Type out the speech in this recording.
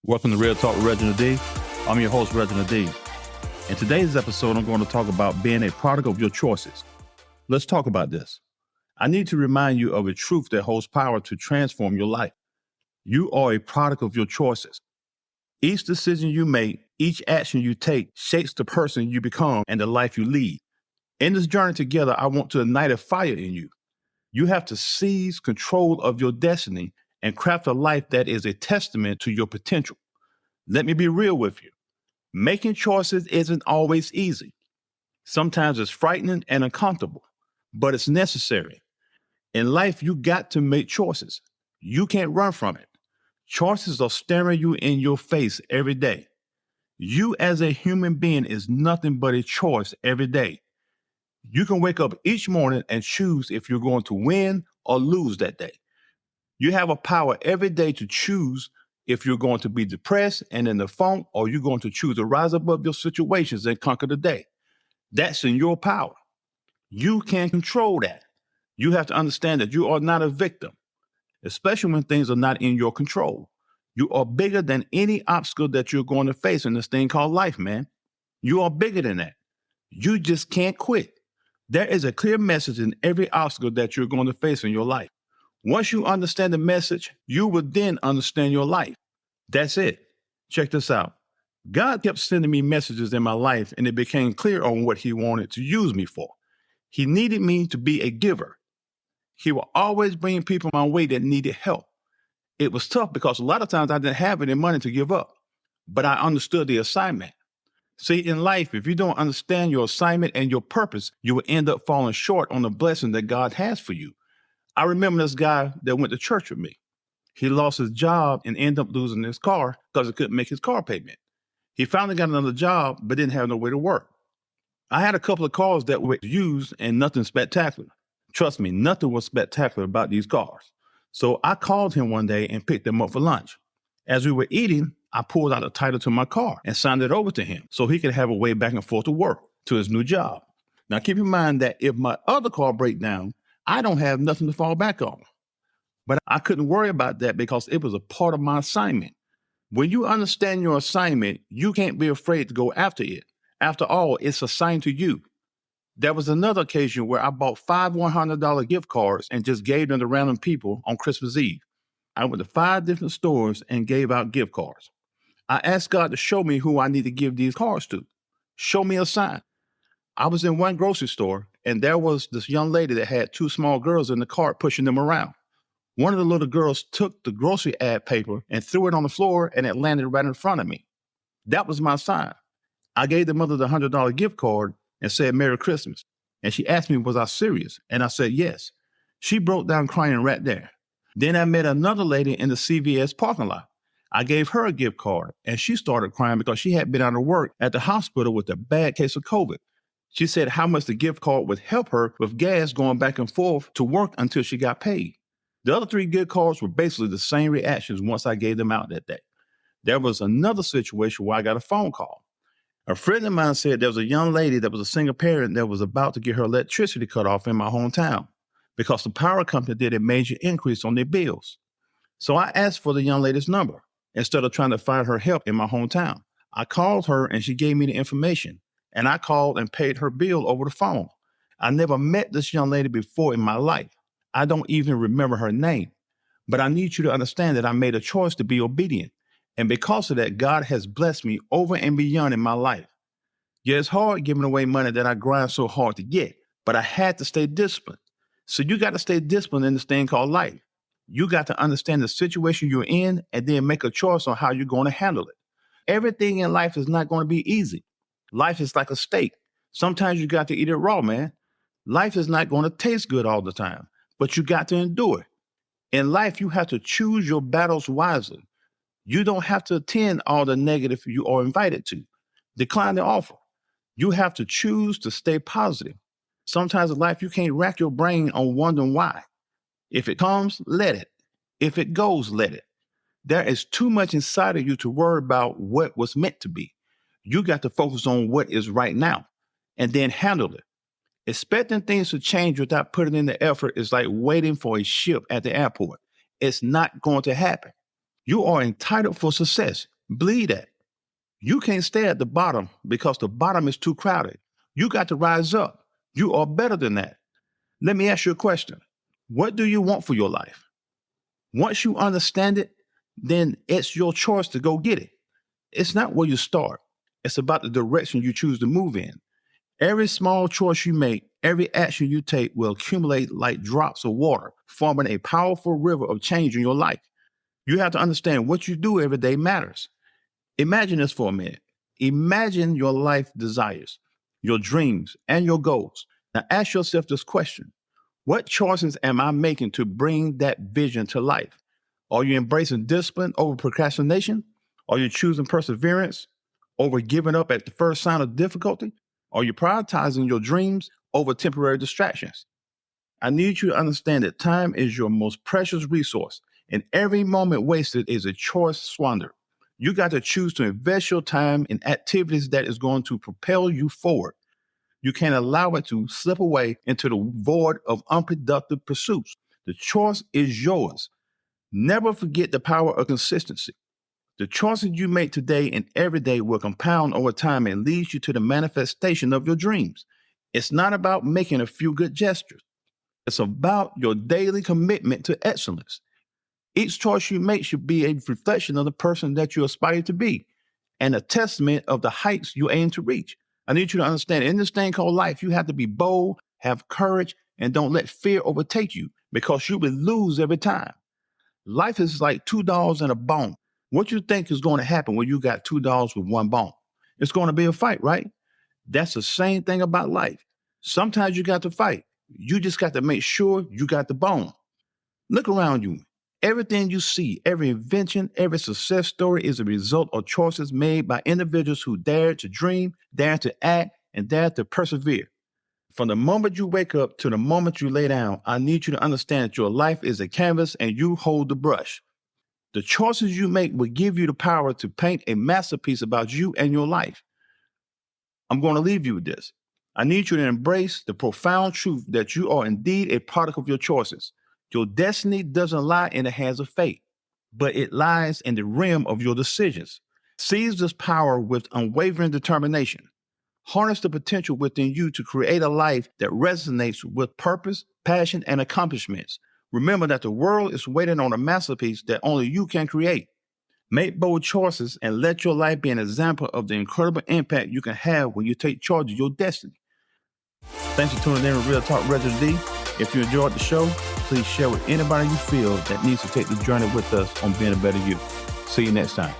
Welcome to Real Talk with Reginald D. I'm your host, Reginald D. In today's episode, I'm going to talk about being a product of your choices. Let's talk about this. I need to remind you of a truth that holds power to transform your life. You are a product of your choices. Each decision you make, each action you take shapes the person you become and the life you lead. In this journey together, I want to ignite a fire in you. You have to seize control of your destiny and craft a life that is a testament to your potential. Let me be real with you. Making choices isn't always easy. Sometimes it's frightening and uncomfortable, but it's necessary. In life, you got to make choices. You can't run from it. Choices are staring you in your face every day. You as a human being is nothing but a choice every day. You can wake up each morning and choose if you're going to win or lose that day. You have a power every day to choose if you're going to be depressed and in the funk, or you're going to choose to rise above your situations and conquer the day. That's in your power. You can control that. You have to understand that you are not a victim, especially when things are not in your control. You are bigger than any obstacle that you're going to face in this thing called life, man. You are bigger than that. You just can't quit. There is a clear message in every obstacle that you're going to face in your life. Once you understand the message, you will then understand your life. That's it. Check this out. God kept sending me messages in my life, and it became clear on what He wanted to use me for. He needed me to be a giver. He will always bring people my way that needed help. It was tough because a lot of times I didn't have any money to give up, but I understood the assignment. See, in life, if you don't understand your assignment and your purpose, you will end up falling short on the blessing that God has for you. I remember this guy that went to church with me. He lost his job and ended up losing his car because he couldn't make his car payment. He finally got another job, but didn't have no way to work. I had a couple of cars that were used and nothing spectacular. Trust me, nothing was spectacular about these cars. So I called him one day and picked him up for lunch. As we were eating, I pulled out a title to my car and signed it over to him so he could have a way back and forth to work, to his new job. Now keep in mind that if my other car breaks down, I don't have nothing to fall back on. But I couldn't worry about that because it was a part of my assignment. When you understand your assignment, you can't be afraid to go after it. After all, it's assigned to you. There was another occasion where I bought 5 $100 gift cards and just gave them to random people on Christmas Eve. I went to 5 different stores and gave out gift cards. I asked God to show me who I need to give these cards to. Show me a sign. I was in one grocery store, and there was this young lady that had 2 small girls in the cart pushing them around. One of the little girls took the grocery ad paper and threw it on the floor, and it landed right in front of me. That was my sign. I gave the mother the $100 gift card and said, "Merry Christmas." And she asked me, was I serious? And I said, yes. She broke down crying right there. Then I met another lady in the CVS parking lot. I gave her a gift card, and she started crying because she had been out of work at the hospital with a bad case of COVID. She said how much the gift card would help her with gas going back and forth to work until she got paid. The other 3 gift cards were basically the same reactions once I gave them out that day. There was another situation where I got a phone call. A friend of mine said there was a young lady that was a single parent that was about to get her electricity cut off in my hometown because the power company did a major increase on their bills. So I asked for the young lady's number instead of trying to find her help in my hometown. I called her and she gave me the information, and I called and paid her bill over the phone. I never met this young lady before in my life. I don't even remember her name, but I need you to understand that I made a choice to be obedient. And because of that, God has blessed me over and beyond in my life. Yeah, it's hard giving away money that I grind so hard to get, but I had to stay disciplined. So you got to stay disciplined in this thing called life. You got to understand the situation you're in and then make a choice on how you're going to handle it. Everything in life is not going to be easy. Life is like a steak. Sometimes you got to eat it raw, man. Life is not going to taste good all the time, but you got to endure it. In life, you have to choose your battles wisely. You don't have to attend all the negative you are invited to. Decline the offer. You have to choose to stay positive. Sometimes in life, you can't rack your brain on wondering why. If it comes, let it. If it goes, let it. There is too much inside of you to worry about what was meant to be. You got to focus on what is right now and then handle it. Expecting things to change without putting in the effort is like waiting for a ship at the airport. It's not going to happen. You are entitled for success. Believe that. You can't stay at the bottom because the bottom is too crowded. You got to rise up. You are better than that. Let me ask you a question. What do you want for your life? Once you understand it, then it's your choice to go get it. It's not where you start. It's about the direction you choose to move in. Every small choice you make, every action you take will accumulate like drops of water, forming a powerful river of change in your life. You have to understand what you do every day matters. Imagine this for a minute. Imagine your life desires, your dreams, and your goals. Now ask yourself this question. What choices am I making to bring that vision to life? Are you embracing discipline over procrastination? Are you choosing perseverance over giving up at the first sign of difficulty? Are you prioritizing your dreams over temporary distractions? I need you to understand that time is your most precious resource, and every moment wasted is a choice squandered. You got to choose to invest your time in activities that is going to propel you forward. You can't allow it to slip away into the void of unproductive pursuits. The choice is yours. Never forget the power of consistency. The choices you make today and every day will compound over time and lead you to the manifestation of your dreams. It's not about making a few good gestures. It's about your daily commitment to excellence. Each choice you make should be a reflection of the person that you aspire to be and a testament of the heights you aim to reach. I need you to understand in this thing called life, you have to be bold, have courage, and don't let fear overtake you because you will lose every time. Life is like $2 and a bone. What you think is going to happen when you got $2 with one bone? It's going to be a fight, right? That's the same thing about life. Sometimes you got to fight. You just got to make sure you got the bone. Look around you. Everything you see, every invention, every success story is a result of choices made by individuals who dared to dream, dared to act, and dared to persevere. From the moment you wake up to the moment you lay down, I need you to understand that your life is a canvas and you hold the brush. The choices you make will give you the power to paint a masterpiece about you and your life. I'm going to leave you with this. I need you to embrace the profound truth that you are indeed a product of your choices. Your destiny doesn't lie in the hands of fate, but it lies in the realm of your decisions. Seize this power with unwavering determination. Harness the potential within you to create a life that resonates with purpose, passion, and accomplishments. Remember that the world is waiting on a masterpiece that only you can create. Make bold choices and let your life be an example of the incredible impact you can have when you take charge of your destiny. Thanks for tuning in with Real Talk Reginald D. If you enjoyed the show, please share with anybody you feel that needs to take the journey with us on being a better you. See you next time.